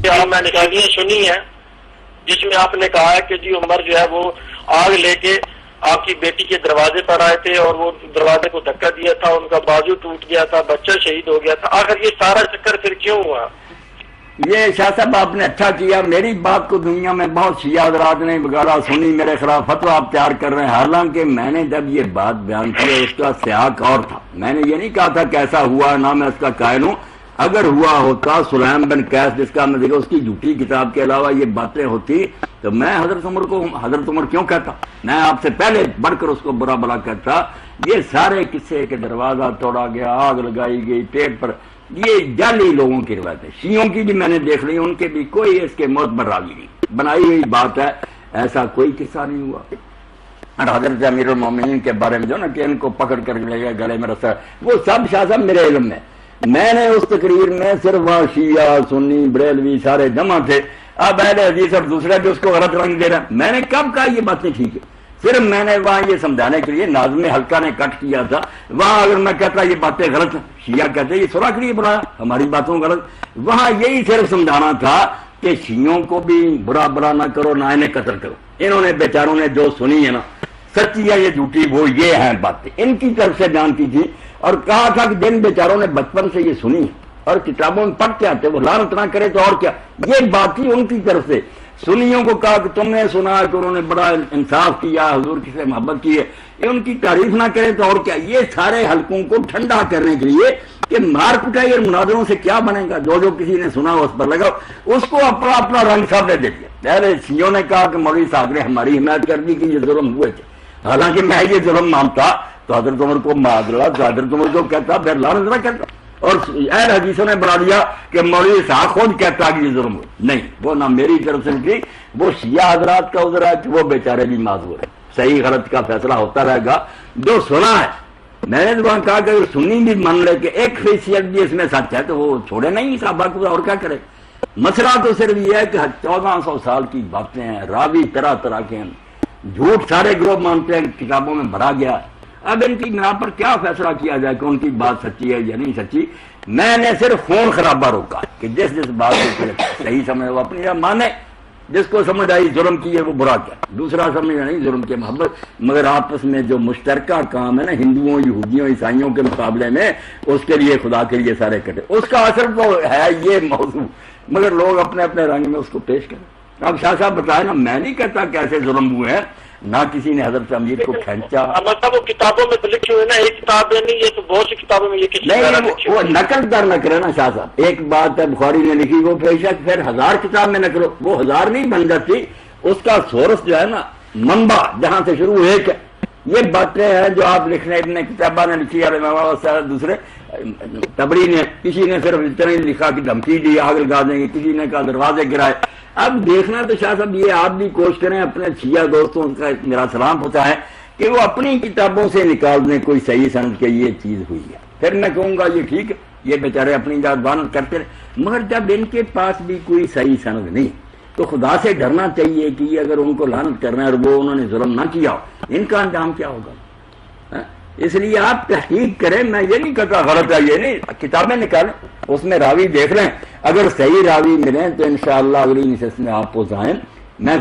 کہ آپ میں نکالیاں سنی ہیں جس میں آپ نے کہا ہے کہ جی عمر جو ہے وہ آگ لے کے آپ کی بیٹی کے دروازے پر آئے تھے اور وہ دروازے کو دھکا دیا تھا، ان کا بازو ٹوٹ گیا تھا، بچہ شہید ہو گیا تھا. آخر یہ سارا چکر پھر کیوں ہوا؟ یہ شاہ صاحب آپ نے اچھا کیا، میری بات کو دنیا میں بہت شیعہ حضرات نے وغیرہ سنی، میرے خلاف فتویٰ آپ تیار کر رہے ہیں. حالانکہ میں نے جب یہ بات بیان کی اس کا سیاق اور تھا. میں نے یہ نہیں کہا تھا کیسا ہوا، نہ میں اس کا قائل ہوں. اگر ہوا ہوتا سلیم بن قیس جس کا میں دیکھا اس کی جھوٹی کتاب کے علاوہ یہ باتیں ہوتی تو میں حضرت عمر کو حضرت عمر کیوں کہتا؟ میں آپ سے پہلے بڑھ کر اس کو برا بلا کہتا. یہ سارے قصے کے دروازہ توڑا گیا، آگ لگائی گئی پیٹ پر، یہ جعلی لوگوں کی روایت ہے. شیعوں کی بھی میں نے دیکھ لی، ان کے بھی کوئی اس کے معتبر راوی نہیں، بنائی ہوئی بات ہے، ایسا کوئی قصہ نہیں ہوا. اور حضرت امیر المومنین کے بارے میں جو نا کہ ان کو پکڑ کر لے گیا گلے میں رسا، وہ سب شاہ صاحب میرے علم میں نے اس تقریر میں صرف وہاں شیعہ سنی بریلوی سارے جمع تھے. اب اہل حدیث اور دوسرے بھی اس کو غلط رنگ دے رہا. میں نے کب کہا یہ باتیں ٹھیک ہے؟ صرف میں نے وہاں یہ سمجھانے کے لیے ناظم حلقہ نے کٹ کیا تھا. وہاں اگر میں کہتا یہ باتیں غلط ہیں، شیعہ کہتے یہ صلح کے لیے بنایا ہماری باتوں غلط، وہاں یہی صرف سمجھانا تھا کہ شیعوں کو بھی برا نہ کرو، نہ انہیں قتل کرو. انہوں نے بیچاروں نے جو سنی ہے نا سچی ہے یہ جھوٹی، وہ یہ ہیں باتیں ان کی طرف سے جانتی تھی. اور کہا تھا کہ جن بیچاروں نے بچپن سے یہ سنی اور کتابوں میں پڑھتے آتے وہ لعنت نہ کرے تو اور کیا. یہ بات تھی ان کی طرف سے. سنیوں کو کہا کہ تم نے سنا کہ انہوں نے بڑا انصاف کیا، حضور کی سے محبت کی ہے، یہ ان کی تعریف نہ کرے تو اور کیا. یہ سارے حلقوں کو ٹھنڈا کرنے کے لیے کہ مار پٹائی اور مناظروں سے کیا بنے گا، جو کسی نے سنا اس پر لگا، اس کو اپنا رنگ سب نے دے دیا. پہلے شیعوں نے کہا کہ مولوی صاحب نے ہماری حمایت کر دی کہ یہ ظلم ہوئے تھے، حالانکہ میں یہ ظلم مانتا تو حضرت عمر کو معذرت، تو حضرت عمر کو کہتا پھر لعنت نہ کرتا. اور اہل حدیثوں نے بنا دیا کہ مولوی صاحب خود کہتا کہ یہ ظلم ہو. نہیں، وہ نہ میری طرف سے نکلی، وہ شیعہ حضرات کا عذر ہے کہ وہ بیچارے بھی معذور ہیں. صحیح غلط کا فیصلہ ہوتا رہے گا. جو سنا ہے میں نے وہاں کہا کہ اگر سنی بھی مان لے کہ ایک فیصد بھی اس میں سچ ہے تو وہ چھوڑے نہیں صحابہ کو، اور کیا کرے. مسئلہ تو صرف یہ ہے کہ 1400 سال کی باتیں ہیں، راوی طرح طرح کے ہیں، جھوٹ سارے گروہ مانتے ہیں، کتابوں میں بھرا گیا ہے. اب ان کی بنا پر کیا فیصلہ کیا جائے کہ ان کی بات سچی ہے یا نہیں سچی. میں نے صرف خون خرابہ روکا کہ جس بات کو صحیح سمجھے وہ اپنی مانے، جس کو سمجھ آئی ظلم کی ہے وہ برا کیا، دوسرا سمجھا نہیں ظلم کی محبت. مگر آپس میں جو مشترکہ کام ہے نا ہندوؤں یہودیوں عیسائیوں کے مقابلے میں، اس کے لیے خدا کے لیے سارے کٹے. اس کا اثر تو ہے یہ موضوع، مگر لوگ اپنے اپنے رنگ میں اس کو پیش کریں. اب شاہ صاحب بتائے نا، میں نہیں کہتا کیسے ظلم ہوئے ہیں، نہ کسی نے حضرت امیر کو کھینچا. مطلب وہ کتابوں میں تو لکھے ہوئے نا، ایک کتاب نہیں، یہ تو بہت سی کتابوں میں یہ نہیں، وہ نقل در نہ کرے نا شاہ صاحب. ایک بات ہے بخاری نے لکھی وہ بے شک پھر 1000 کتاب میں نقل، وہ 1000 نہیں بن جاتی. اس کا سورس جو ہے نا منبع جہاں سے شروع ایک ہے. یہ باتیں ہیں جو آپ لکھنے ابن کتابہ نے لکھی ہے، دوسرے تبری نے، کسی نے صرف اتنا ہی لکھا کہ دھمکی دی آگ لگا دیں گے، کسی نے کہا دروازے گرائے. اب دیکھنا تو شاہ صاحب یہ آپ بھی کوشش کریں، اپنے شیعہ دوستوں کا میرا سلام ہوتا ہے کہ وہ اپنی کتابوں سے نکال دیں کوئی صحیح سند کہ یہ چیز ہوئی ہے. پھر میں کہوں گا یہ ٹھیک ہے، یہ بیچارے اپنی ذات بان کرتے رہے. مگر جب ان کے پاس بھی کوئی صحیح سند نہیں تو خدا سے ڈرنا چاہیے کہ یہ اگر ان کو لعنت کرنا ہے اور وہ انہوں نے ظلم نہ کیا ہو، ان کا انجام کیا ہوگا. اس لیے آپ تحقیق کریں. میں یہ نہیں کہتا غلط ہے، یہ نہیں، کتابیں نکالیں اس میں راوی دیکھ لیں، اگر صحیح راوی ملیں تو انشاءاللہ اگلی نشست میں آپ کو ظاہر میں